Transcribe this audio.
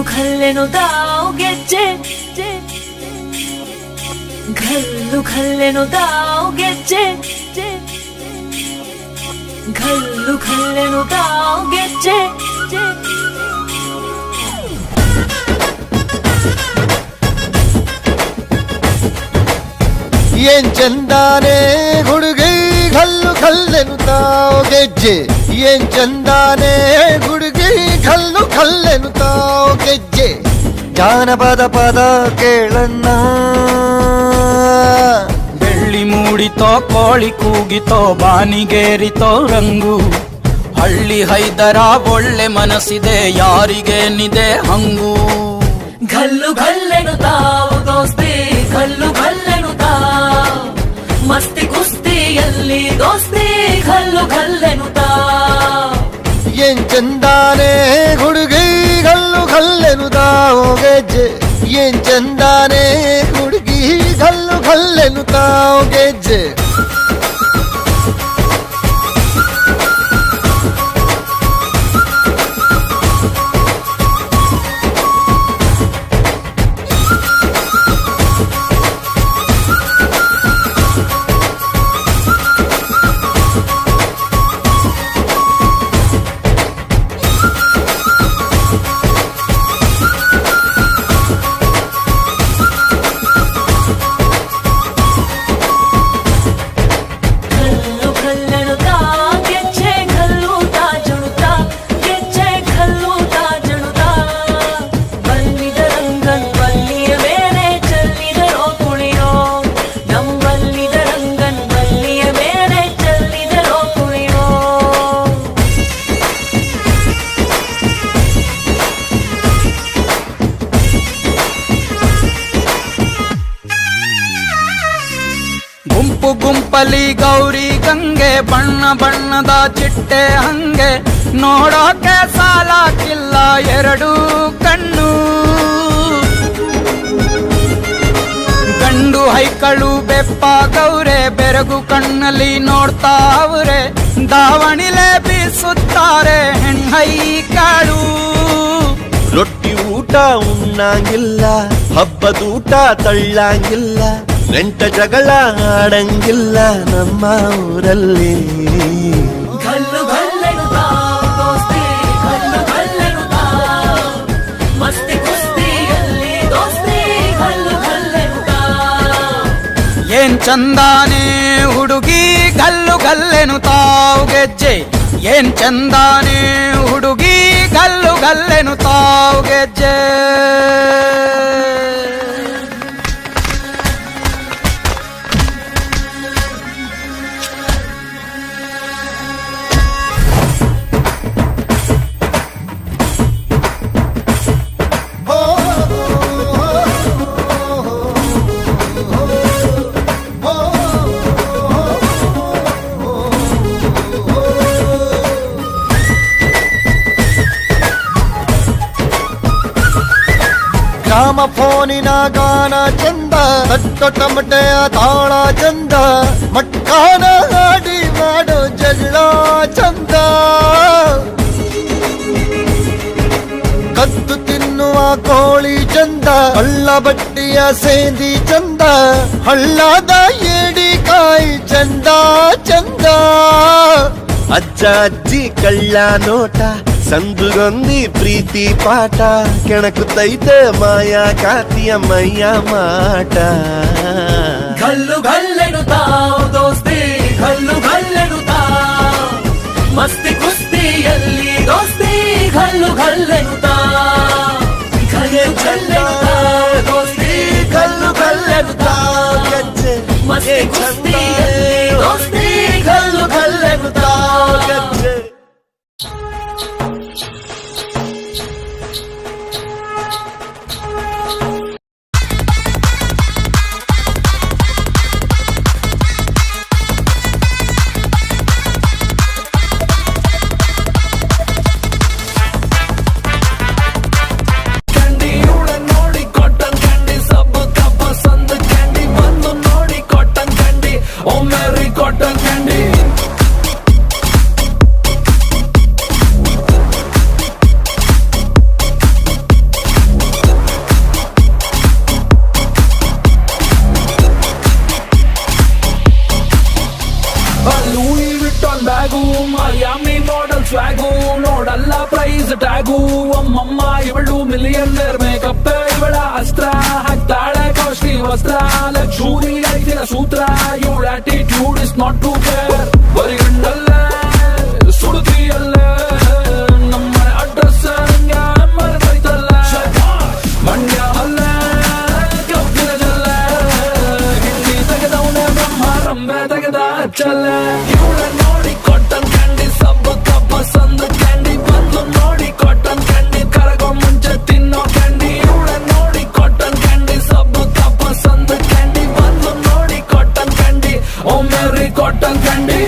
다오 ಗೆಜ್ಜೆ ಘಲ್ಲು ಘಲ್ಲೆನು ತಾವು ಗೆಜ್ಜೆ ಘಲ್ಲು ಘಲ್ಲೆನು ತಾವು ಗೆಜ್ಜೆ ಏನ್ ಚಂದಾನೆ ಹುಡುಗಿ ಘಲ್ಲು ಘಲ್ಲೆನು ತಾವು ಗೆಜ್ಜೆ ಏನ್ ಚಂದಾನೆ ಹುಡುಗಿ ಘಲ್ಲು ಘಲ್ಲೆನು ತಾವು ಗೆಜ್ಜೆ ಜಾನಪದ ಪದ ಕೇಳನ್ನ ಬೆಳ್ಳಿ ಮೂಡಿತೋ ಕೋಳಿ ಕೂಗಿತೋ ಬಾನಿಗೇರಿತೋ ರಂಗು ಹಳ್ಳಿ ಹೈದರ ಒಳ್ಳೆ ಮನಸ್ಸಿದೆ ಯಾರಿಗೇನಿದೆ ಹಂಗು ಘಲ್ಲು ಘಲ್ಲೆನು ತಾವು ದೋಸ್ತಿ ಘಲ್ಲು ಘಲ್ಲೆನು ತಾವು ಮಸ್ತಿ ಕುಸ್ತಿಯಲ್ಲಿ ದೋಸ್ತಿ ಘಲ್ಲು ಘಲ್ಲೆನು ತಾವು ಏನ್ ಚಂದಾನೆ ಹುಡುಗಿ ಘಲ್ಲು ಘಲ್ಲೆನು ತಾವು ಗೆಜ್ಜೆ ಏನ್ ಚಂದಾನೆ ಹುಡುಗಿ ಘಲ್ಲು ಘಲ್ಲೆನು ತಾವು ಗೆಜ್ಜೆ ಗುಂಪು ಗುಂಪಲಿ ಗೌರಿ ಗಂಗೆ ಬಣ್ಣ ಬಣ್ಣದ ಚಿಟ್ಟೆ ಹಂಗೆ ನೋಡೋಕೆ ಸಾಲಾಕಿಲ್ಲ ಎರಡು ಕಣ್ಣು ಗಂಡು ಹೈಕಳು ಬೆಪ್ಪ ಗೌರೆ ಬೆರಗು ಕಣ್ಣಲ್ಲಿ ನೋಡ್ತಾವ್ರೆ ದಾವಣಿಲೆ ಬೀಸುತ್ತಾರೆ ಹೆಣ್ಣೈಕಾಳು ರೊಟ್ಟಿ ಊಟ ಉಣ್ಣಂಗಿಲ್ಲ ಹಬ್ಬದೂಟ ತಳ್ಳಂಗಿಲ್ಲ ನೆಂಟ ಜಗಳ ಆಡಂಗಿಲ್ಲ ನಮ್ಮ ಊರಲ್ಲಿ ಘಲ್ಲು ಘಲ್ಲೆನು ತಾವು ದೋಸ್ತಿ ಘಲ್ಲು ಘಲ್ಲೆನು ತಾವು ಮಸ್ತಿ ಕುಸ್ತಿಯಲ್ಲಿ ದೋಸ್ತಿ ಘಲ್ಲು ಘಲ್ಲೆನು ತಾವು ಏನ್ ಚಂದಾನೆ ಹುಡುಗಿ ಘಲ್ಲು ಘಲ್ಲೆನು ತಾವು ಗೆಜ್ಜೆ ಏನ್ ಚಂದಾನೆ ಹುಡುಗಿ ಘಲ್ಲು ಘಲ್ಲೆನು ತಾವು ಗೆಜ್ಜೆ ಗ್ರಾಮ ಫೋನಿನ ಗಾನ ಚಂದ ತಟ್ಟ ಟಮಟೆಯ ತಾಳ ಚಂದ ಮಟ್ಕಾನ ಹಾಡಿ ಮಾಡೋ ಜಗಳ ಚಂದ ಕದ್ದು ತಿನ್ನುವ ಕೋಳಿ ಚಂದ ಹಳ್ಳ ಬಟ್ಟಿಯ ಸೇಂದಿ ಚಂದ ಹಳ್ಳದ ಏಡಿಕಾಯಿ ಚಂದ ಚಂದ ಅಜ್ಜ ಅಜ್ಜಿ ಕಳ್ಳ ನೋಟ ಸಂದುಗೊಂದಿ ಪ್ರೀತಿ ಪಾಠ ಕೆಣಕುತ್ತೈತೆ ಮಾಯಾ ಕಾತಿಯ ಮೈಯ ಮಾಟ ಘಲ್ಲು ಘಲ್ಲೆನು ತಾವು ದೋಸ್ತಿ ಘಲ್ಲು ಘಲ್ಲೆನು ತಾವು ಮಸ್ತಿ ಕುಸ್ತಿಯಲ್ಲಿ ದೋಸ್ತಿ ಘಲ್ಲು ಘಲ್ಲೆನು ತಾವು ಘಲ್ಲು ಘಲ್ಲೆನು ತಾವು ದೋಸ್ತಿ ಘಲ್ಲು ಘಲ್ಲೆನು ತಾವು ಗೆಜ್ಜೆ ಮಸ್ತಿ ಕುಸ್ತಿಯಲ್ಲಿ ದೋಸ್ತಿ ಘಲ್ಲು ಘಲ್ಲೆನು ತಾವು ಗೆಜ್ಜೆ ಬ್ಯಾಗು ಮಯಾಮಿ ಮಾಡಲ್ ಸ್ವಾಗು ನೋಡಲ್ಲ ಪ್ರೈಸ್ ಟ್ಯಾಗು ಅಮ್ಮಮ್ಮ ಇವಳು ಮಿಲಿಯನ್ನೇರ್ ಮೇಕಪ್ ಇವಳ ಅಸ್ತ್ರ ಹಾಕ್ತಾಳೆ ಕಾಸ್ಟ್ಲಿ ವಸ್ತ್ರ ಲಕ್ಷೂರಿ ಐತಿನ ಸೂತ್ರ ಇವಳ attitude is not to care ಬರಿಗಣ್ಣಲ್ಲೇ ಸುಡುತ್ತೀಯಲ್ಲೇ ನಮ್ಮನೆ ಅಡ್ರೆಸ್ ನಂಗೆ ಮರೆತೈತಲ್ಲ ಮಂಡ್ಯ ಅಲ್ಲೇ ಕಬ್ಬಿನ ಜಲ್ಲೆ ಗಿಂಡಿ ತೆಗೆದವನೇ ಬ್ರಹ್ಮ ರಂಬೆ ತೆಗೆದ ಚಲ್ಲೆ ಇವಳ ನೋಡಿ ಕಾಟನ್ ಕ್ಯಾಂಡಿ ಸಬ್ಬು ಕಬ್ಬ ಸಂದ ಕ್ಯಾಂಡಿ ಬಂದು ನೋಡಿ ಕಾಟನ್ ಕ್ಯಾಂಡಿ ಕರಗೋ ಮುಂಚೆ ತಿನ್ನೋ ಕ್ಯಾಂಡಿ ಇವಳ ನೋಡಿ ಕಾಟನ್ ಕ್ಯಾಂಡಿ ಸಬ್ಬು ಕಬ್ಬ ಸಂದ ಕ್ಯಾಂಡಿ ಬಂದು ನೋಡಿ ಕಾಟನ್ ಕ್ಯಾಂಡಿ ಓ ಮೇರಿ ಕಾಟನ್ ಕ್ಯಾಂಡಿ